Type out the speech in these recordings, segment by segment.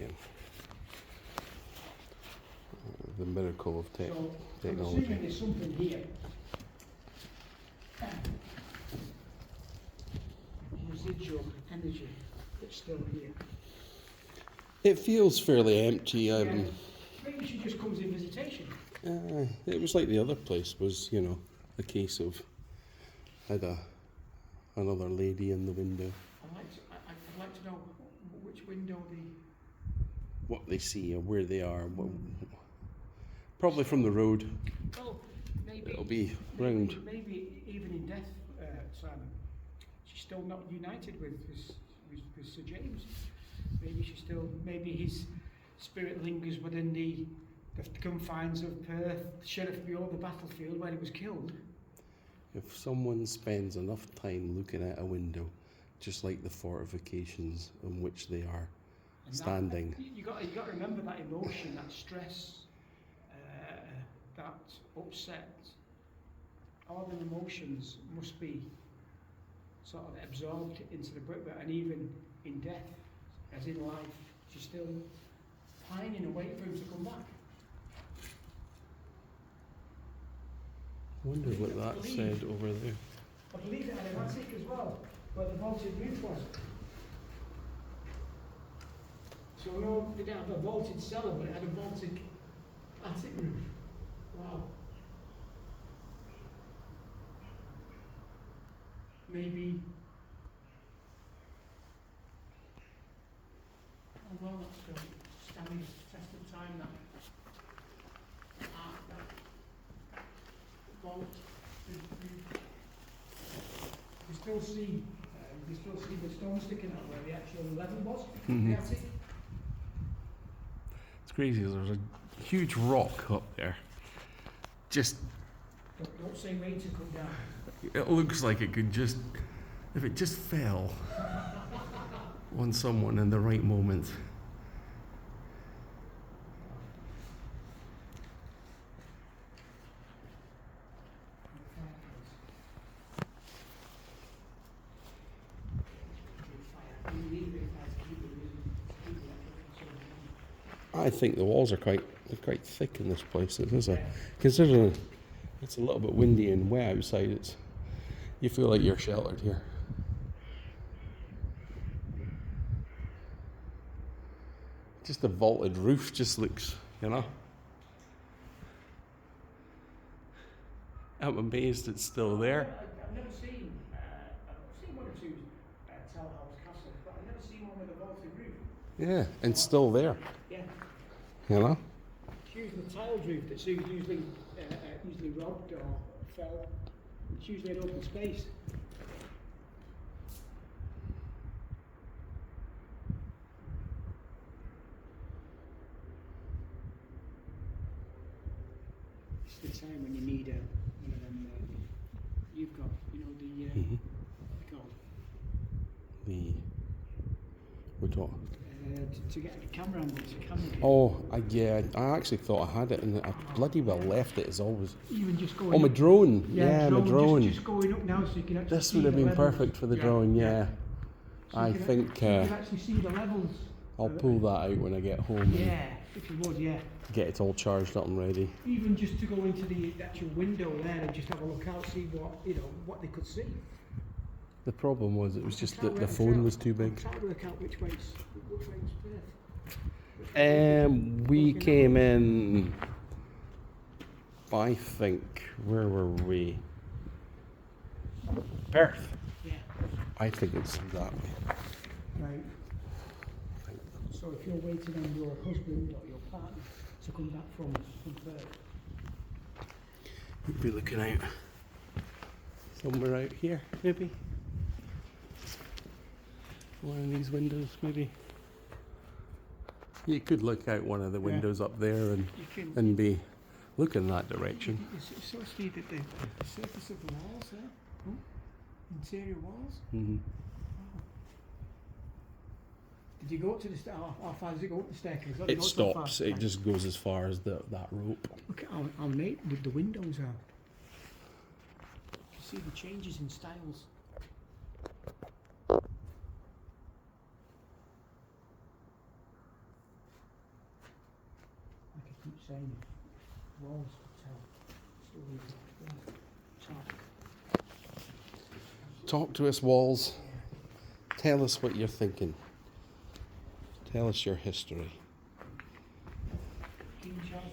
again. The miracle of So I'm technology. assuming there's something here. Residual energy that's still here. It feels fairly empty. Yeah. Maybe she just comes in visitation. It was like the other place was, you know, a case of had another lady in the window. I'd like to know which window What they see or where they are. Probably from the road. Well, maybe It'll be round. Maybe even in death, Simon, she's still not united with Sir James. Maybe his spirit lingers within the confines of Perth, Sheriff Bureau, the battlefield where he was killed. If someone spends enough time looking out a window, just like the fortifications on which they are standing. You got to remember that emotion, that stress, that upset. All the emotions must be sort of absorbed into the brickwork, and even in death, as in life, she's still pining away for him to come back. I wonder what that said over there. I believe it had an attic as well, where the vaulted roof was. So no, they didn't have a vaulted cellar, but it had a vaulted attic roof. Wow. Maybe. Oh well, that's standing the test of time. That vault. You still see the stone sticking out where the actual level was. The attic. It's crazy. There's a huge rock up there. Just. Don't say wait to come down. It looks like it could just, if it just fell on someone in the right moment. I think the walls are quite thick in this place. Considering it's a little bit windy and wet outside, you feel like you're sheltered here. Just the vaulted roof just looks, you know. I'm amazed it's still there. I've never seen one or two tall house castles, but I've never seen one with a vaulted roof. Yeah, and still there. Yeah. You know? It's usually a tiled roof that's usually robbed or fell. It's usually an open space. It's the time when you need one of them. You've got, what they call We're talking. to get a camera angle. I actually thought I had it, and I bloody well left it as always. Even just going. Oh, my drone. Yeah, my drone. Just going up now, so you can actually. This would have been perfect for the drone. Yeah. So I you think can actually see the levels. I'll pull that out when I get home. Yeah, if you would, yeah. Get it all charged up and ready. Even just to go into the actual window there and just have a look out, see what they could see. The problem was it was just that the phone was too big. I can't work out which way's Perth. We came in. I think, where were we? Perth. Yeah. I think it's that way. Right. So if you're waiting on your husband or your partner to come back from Perth, You'd be looking out somewhere out here, maybe. One of these windows, maybe. You could look out one of the windows up there and be looking that direction. You sort of see the surface of the walls there. Oh, interior walls. Mm-hmm. Did you go up to the how far does it go up the staircase? It stops. So it just goes as far as that rope. Look at how neat the windows are. You can see the changes in styles. saying. Walls tell. Talk to us, walls. Tell us what you're thinking. Tell us your history. King Charles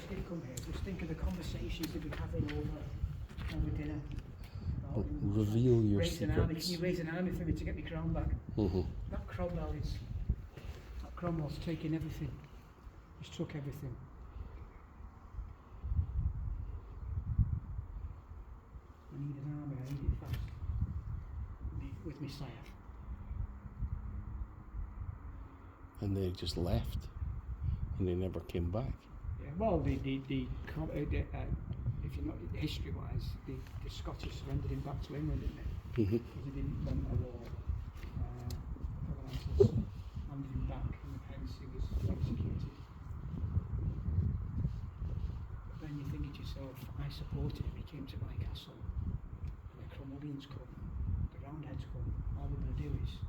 I did come here. Just think of the conversations they'd be having over dinner. Reveal your Raise an army. secrets. Can you raise an army for me to get my crown back? Mm-hmm. That Cromwell's taking everything. He's took everything. I need an army. I need it fast. With me sire. And they just left, and they never came back. Yeah, well, if you know history-wise, the Scottish surrendered him back to England, didn't they? Mm-hmm. Because he didn't want a war. Provenances handed him back, and hence he was executed. But then you think to yourself, I supported him. He came to my castle. And the Cromwellians come, the Roundheads come. All they're going to do is,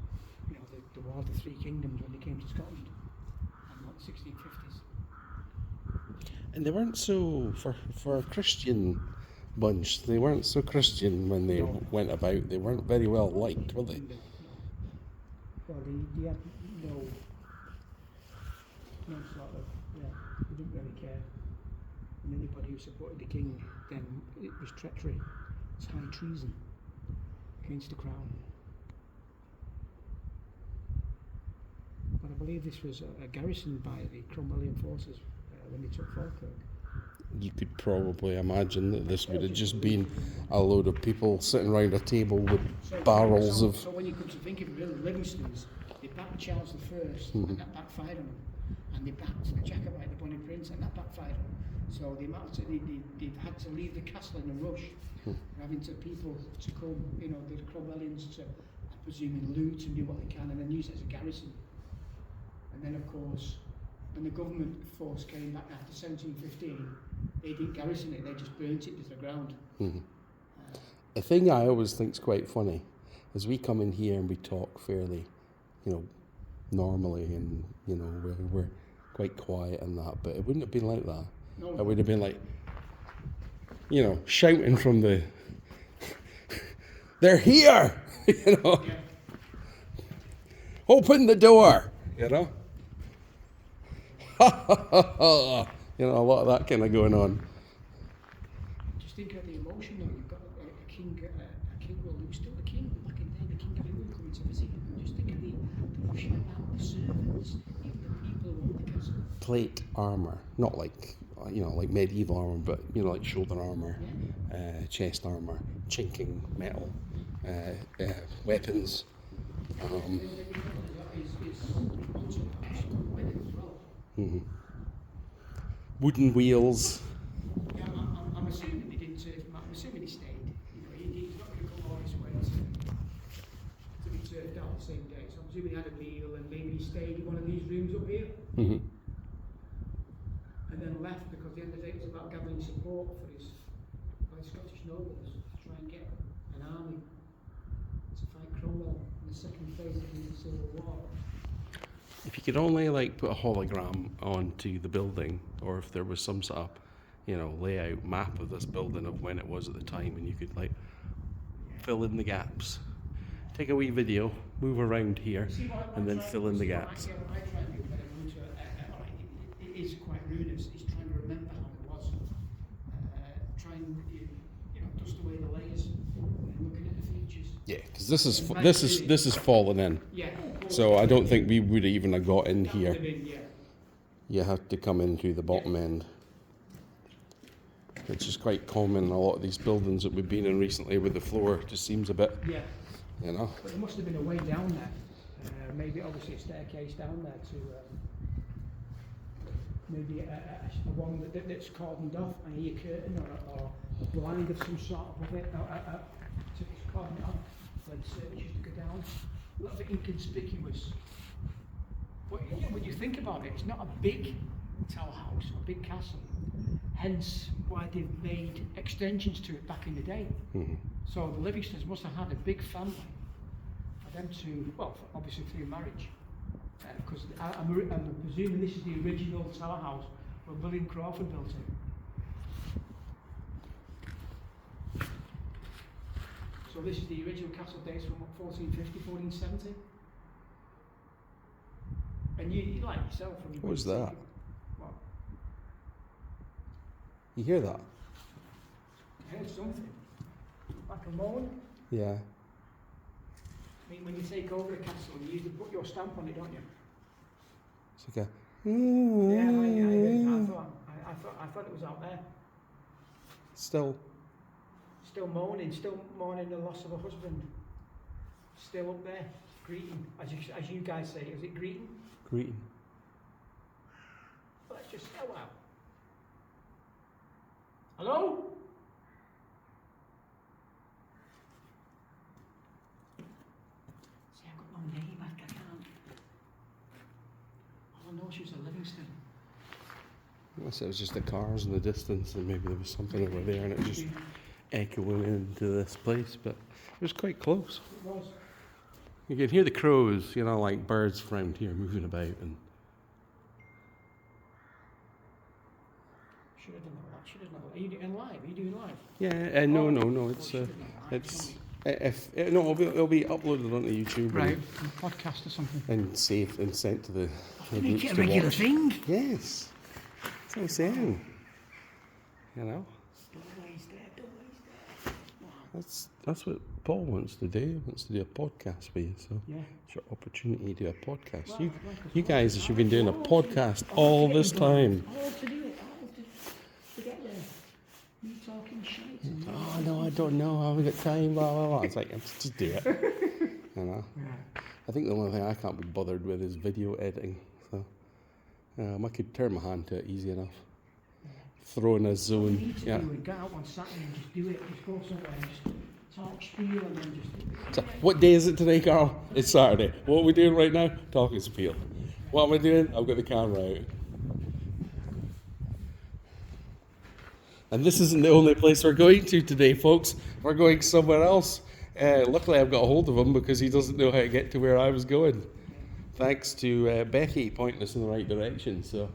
the War of the Three Kingdoms when they came to Scotland, in like the 1650s. And they weren't so, for a Christian bunch, they weren't so Christian when they went about. They weren't very well liked, were they? No. Well, they had no sort of, they didn't really care. And anybody who supported the king, then it was treachery. It's high treason against the crown. But I believe this was a garrison by the Cromwellian forces when they took Falkirk. You could probably imagine that this would have just been a load of people sitting around a table with barrels of... So when you come to think of it, really, Livingstone's, they backed Charles I, and that backfired on them. And they backed the Jacobite, the Bonnie Prince, and that backfired on them. So they had to leave the castle in a rush, having to people to come, the Cromwellians to, I presume, loot and do what they can, and then use it as a garrison. And then, of course, when the government force came back after 1715, they didn't garrison it, they just burnt it to the ground. Mm-hmm. A thing I always think is quite funny is we come in here and we talk fairly, normally, and, we're quite quiet and that, but it wouldn't have been like that. No. It would have been like, shouting from the... They're here! Yeah. Open the door! A lot of that kind of going on. Just think of the emotion though. You've got a king, well, he was still the king back in the day, the king of England coming to visit him. Just think of the rushing about, the servants, even the people who owned the castle. Plate armour, not like like medieval armour, but like shoulder armour, chest armour, chinking metal, weapons. Mm-hmm. Wooden wheels. Yeah, I'm assuming they didn't. I'm assuming he stayed. He's not going to come all this way to be served out the same day. So I'm assuming he had a meal and maybe he stayed in one of these rooms up here. Mm-hmm. And then left because the end of the day it was about gathering support for his Scottish nobles to try and get an army to fight Cromwell in the second phase of the Civil War. If you could only put a hologram onto the building, or if there was some sort of, layout map of this building of when it was at the time, and you could fill in the gaps. Take a wee video, move around here, and then fill in the gaps. I try and do it is quite ruinous. It's trying to remember how it was. Try and dust away the layers and looking at the features. Yeah, because this is fallen in. Yeah. So I don't think we would even have got in here. Yeah. You have to come in through the bottom end, which is quite common in a lot of these buildings that we've been in recently, where the floor just seems a bit, Yeah. But there must have been a way down there. Maybe obviously a staircase down there to maybe a one that's cordoned off, i.e. a curtain or a blind of some sort of it, to cordon off where the servants used to go down. A little bit inconspicuous. But when you think about it, it's not a big tower house, a big castle. Hence why they've made extensions to it back in the day. Mm-hmm. So the Livingstones must have had a big family for them to, obviously through marriage. Because I'm presuming this is the original tower house Well, William Crawford built it. So this is the original castle dates from what, 1450, 1470? And you like yourself. What was that? What? You hear that? I heard something. Like a moan. Yeah. I mean, when you take over a castle, you usually put your stamp on it, don't you? It's like a. Yeah, I heard that. I thought it was out there. Still. Still mourning the loss of a husband. Still up there, greeting, as you guys say. Is it greeting? Greeting. Let's just say wow. Hello? See, I've got no name, I can't. All I know, she was a Livingston. Unless it was just the cars in the distance, and maybe there was something over there, and it was just echoing into this place. But it was quite close. It was. You can hear the crows, you know, like birds around here moving about, and Should have done that. Should have done that. Are you doing live? Are you doing live? yeah. No. It's it'll be uploaded onto YouTube, Right, a podcast or something. and saved and sent to the Make groups it a to regular watch. thing. Yes, that's what I'm saying. You know, Don't waste there. Wow. that's what Paul wants to do. He wants to do a podcast with you. So Yeah. it's your opportunity to do a podcast. Well, You guys should have been doing a podcast all this time. All to do it, all to get there. Me talking shite. Oh no, I don't know. I haven't got time. Blah blah blah. It's like just do it. You know. Yeah. I think the only thing I can't be bothered with is video editing. So I could turn my hand to it easy enough. Throw in a You zone. need to Yeah. do it. Go out on Saturday and just do it. Just go somewhere and just talk spiel and then just. So, what day is it today, Carl? It's Saturday. What are we doing right now? Talking spiel. What am I doing? I've got the camera out. And this isn't the only place we're going to today, folks. We're going somewhere else. Luckily, I've got a hold of him because he doesn't know how to get to where I was going. Thanks to Becky pointing us in the right direction. So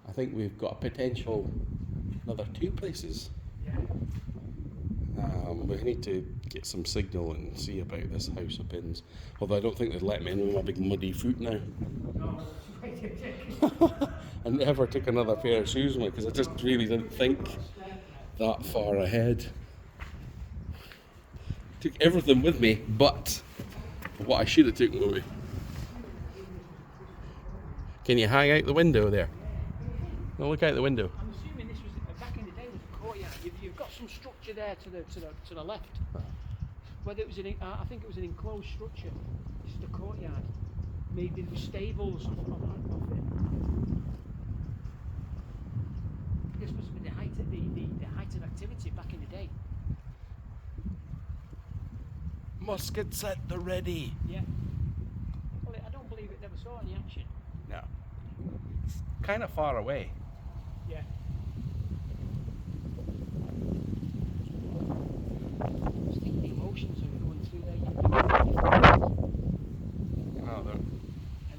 I think we've got a potential another 2 places. Yeah. We need to get some signal and see about this house of pins. Although I don't think they'd let me in with my big muddy foot now. No. I never took another pair of shoes with me because I just really didn't think that far ahead. Took everything with me, but what I should have taken with me. Can you hang out the window there? No, look out the window. I'm assuming this was back in the day was a courtyard. You've got some structure there to the left. Whether it was I think it was an enclosed structure. This is the courtyard. Maybe there were stables off it. This must have been the height of activity back in the day. Muskets at the ready. Yeah. Well, I don't believe it never saw any action. No. It's kind of far away. Yeah. I just think the emotions are going through there.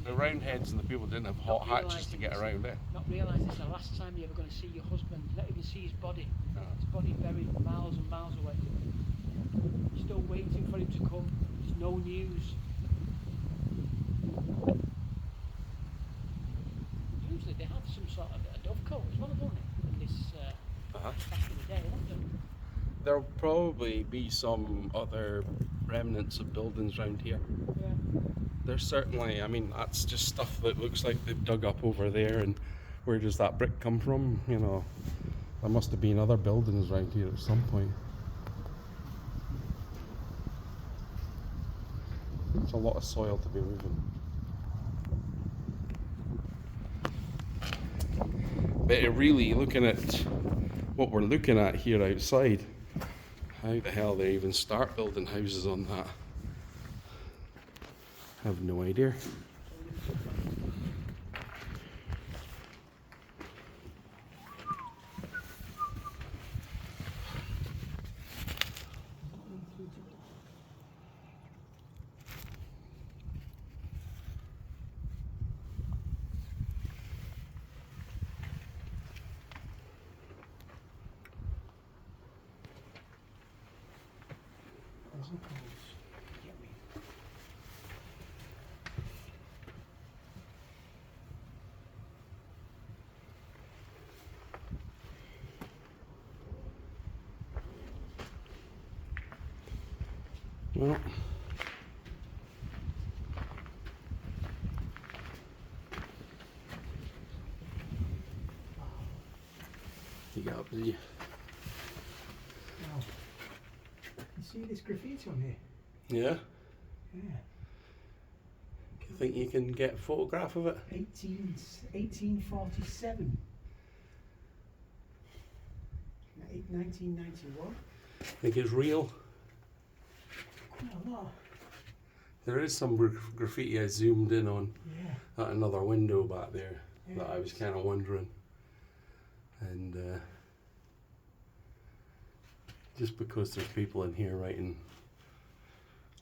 The roundheads and the people didn't have hot hatches to get around there. Not realising it's the last time you're ever going to see your husband, not even see his body. No. His body buried miles and miles away. Still waiting for him to come. There's no news. Usually they have some sort of a dovecote as well, don't they? In this back in the day, won't there? There'll probably be some other remnants of buildings around here. Yeah. There's certainly, I mean, that's just stuff that looks like they've dug up over there, and where does that brick come from? You know, there must have been other buildings around here at some point. It's a lot of soil to be moving. But it really, looking at what we're looking at here outside, how the hell they even start building houses on that? I have no idea. codes. Get me. Well, you got up, did you? Wow. You see this graffiti on here? Yeah? Yeah. You think you can get a photograph of it? 1847. 1991. Think it's real? Quite a lot. There is some graffiti I zoomed in on Yeah. at another window back there Yeah, that I was kind of wondering. And just because there's people in here writing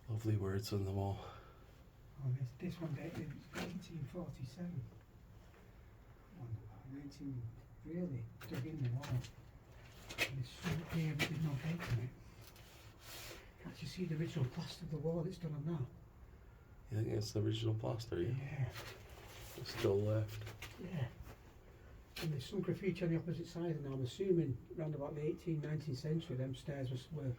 lovely words on the wall. Oh, this one dated 1847. 19, really dug in the wall. And it's here, but there's no date on it. Can't you see the original plaster of the wall it's done on now? You think it's the original plaster, yeah? Yeah. It's still left. Yeah. And there's some graffiti on the opposite side, and I'm assuming around about the 18th, 19th century, them stairs were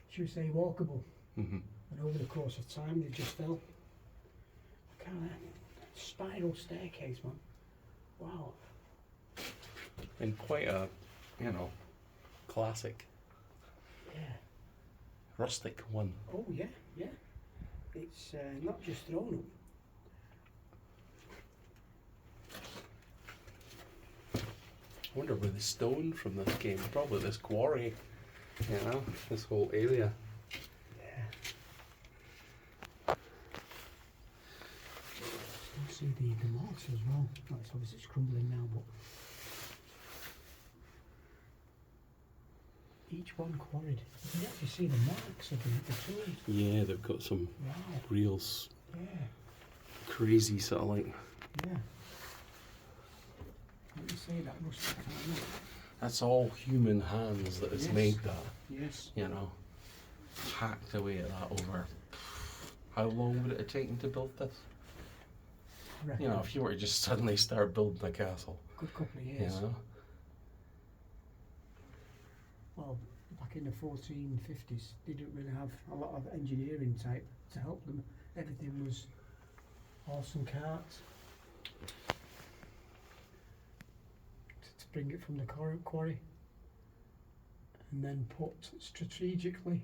should we say, walkable. Mm-hmm. And over the course of time, they just fell. Kind of spiral staircase, man. Wow. And quite a, classic, Yeah. rustic one. Oh, yeah, yeah. It's not just thrown up. I wonder where the stone from this came. Probably this quarry, this whole area. Yeah. You see the mortar as well. Oh, it's obviously crumbling now, but each one quarried. You can actually see the marks of the tools. Yeah, they've got some Wow. real Yeah. crazy sort of like. Yeah. Let me say that must be kind of. That's all human hands that has Yes. made that. Yes. Hacked away at that over. How long would it have taken to build this? I reckon If you were to just suddenly start building a castle, good couple of you years. know. Well, back in the 1450s, they didn't really have a lot of engineering type to help them. Everything was horse and carts to bring it from the quarry and then put strategically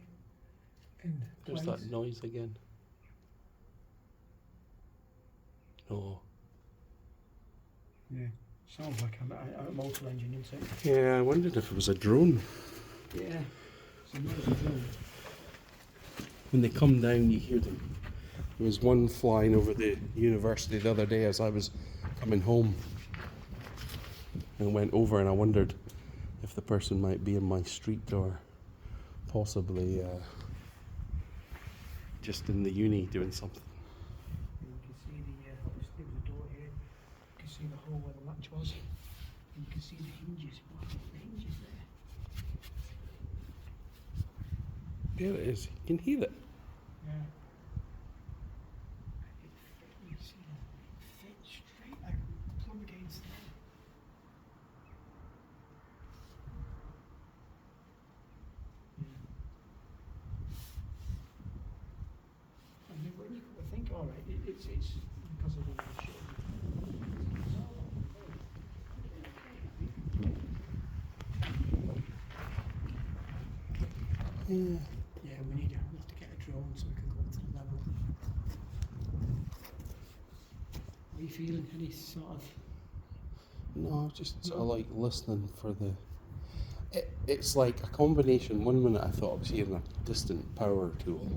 in There's place. that noise again. No. Yeah, sounds like a motor engine, isn't it? Yeah, I wondered if it was a drone. Yeah, it's a noisy drone. When they come down, you hear them. There was one flying over the university the other day as I was coming home. And went over and I wondered if the person might be in my street or possibly just in the uni doing something. You can see obviously there was a door here. You can see the hole where the latch was. And you can see the hinges. Wow, the hinges there. There it is. You can hear it. Yeah. You see that? It fits straight like plumb against there. And then when you think, all right, it's because of the shape. Yeah. Yeah, we have to get a drone so we can go up to the level. Are you feeling any sort of? No, just sort of like listening for the. It's like a combination. One minute I thought I was hearing a distant power tool,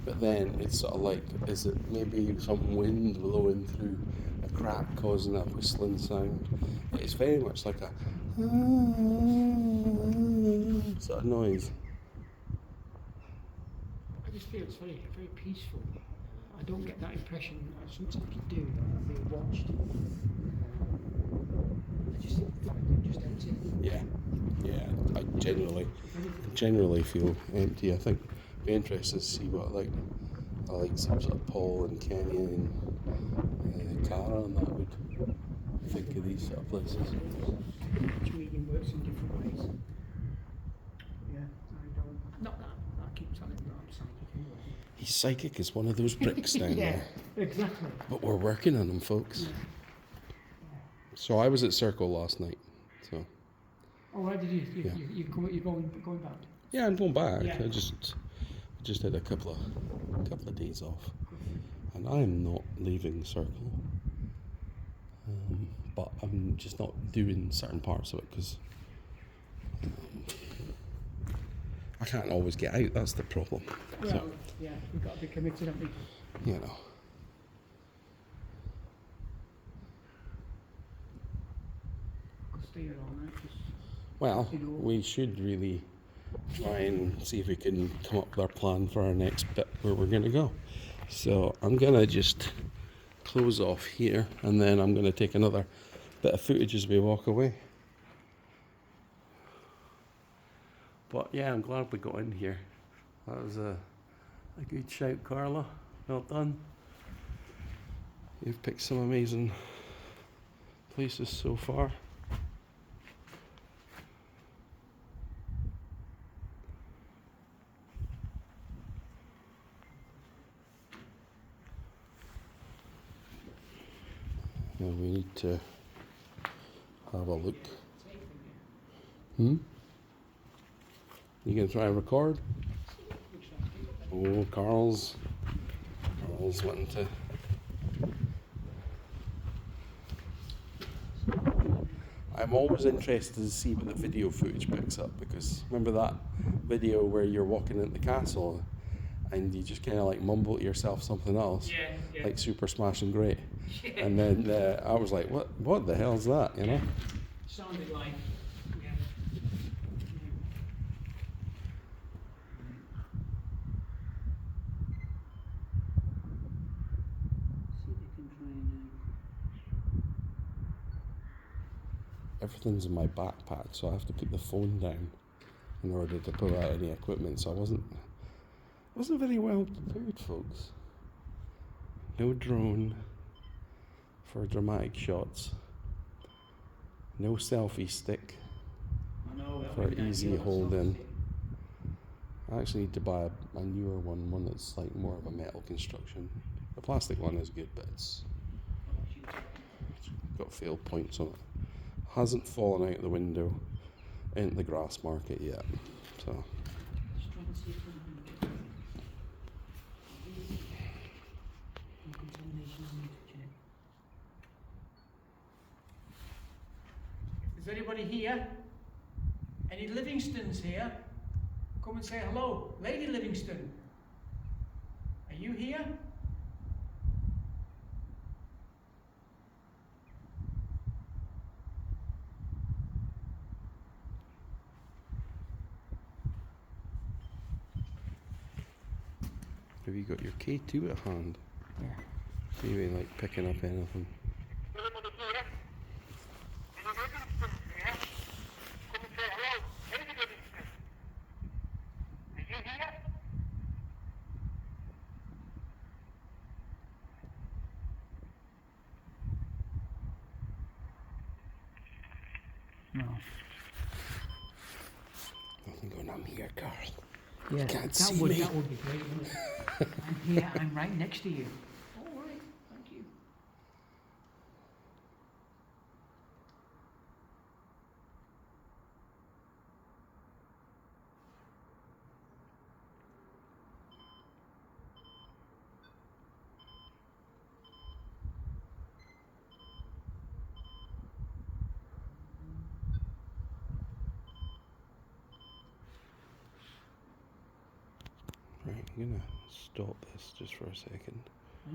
but then it's sort of like, is it maybe some wind blowing through a crack causing that whistling sound? It's very much like a sort of noise. I just feel it's very, very peaceful. I don't get that impression. Sometimes you do that I'm being watched. I just find it just empty. Yeah, I generally feel empty. I think Be interested to see what like the likes of sort of Paul and Kenny and Cara and that would think of these sort of places. Each medium works in different ways. Yeah, I don't. Not that I keep telling you that I'm psychic anyway. He's psychic as one of those bricks down Yeah, there. exactly. But we're working on them, folks. Yeah. So I was at Circle last night. So Oh, where did you? Yeah. You're going back. yeah, I'm going back. Yeah. I just had a couple of days off, and I am not leaving Circle. But I'm just not doing certain parts of it because I can't always get out. That's the problem. Well, So, yeah, we've got to be committed, haven't we? you know. I'll stay here all night. Well, You know. we should really try and see if we can come up with our plan for our next bit where we're going to go. So I'm going to just close off here, and then I'm going to take another bit of footage as we walk away. But yeah, I'm glad we got in here. That was a good shout, Carla. Well done. You've picked some amazing places so far. Now we need to have a look. You gonna try and record? Oh, Carl's wanting to. I'm always interested to see what the video footage picks up, because remember that video where you're walking into the castle and you just kind of like mumble to yourself something else, Yeah. like Super Smash and Great, Yeah. and then I was like, what the hell's that, you know? Sounded like. Yeah. See if you can try and. Everything's in my backpack, so I have to put the phone down in order to pull out any equipment. So I wasn't very well prepared, folks. No drone for dramatic shots. No selfie stick I know, that for would be easy ideal, hold in. selfie. I actually need to buy a newer one that's like more of a metal construction. The plastic one is good, but it's got fail points on it. Hasn't fallen out the window into the grass market yet. So Just trying to see if we can get no contamination on the kitchen. Is anybody here? Any Livingstons here? Come and say hello. Lady Livingston. Are you here? have you got your K2 at hand? Yeah. Maybe like picking up anything. No. Nothing going on here, Carl. Yeah, can't that see would me. that would be great, wouldn't it? I'm here. I'm right next to you. All right. Thank you. Right, I'm gonna stop this just for a second.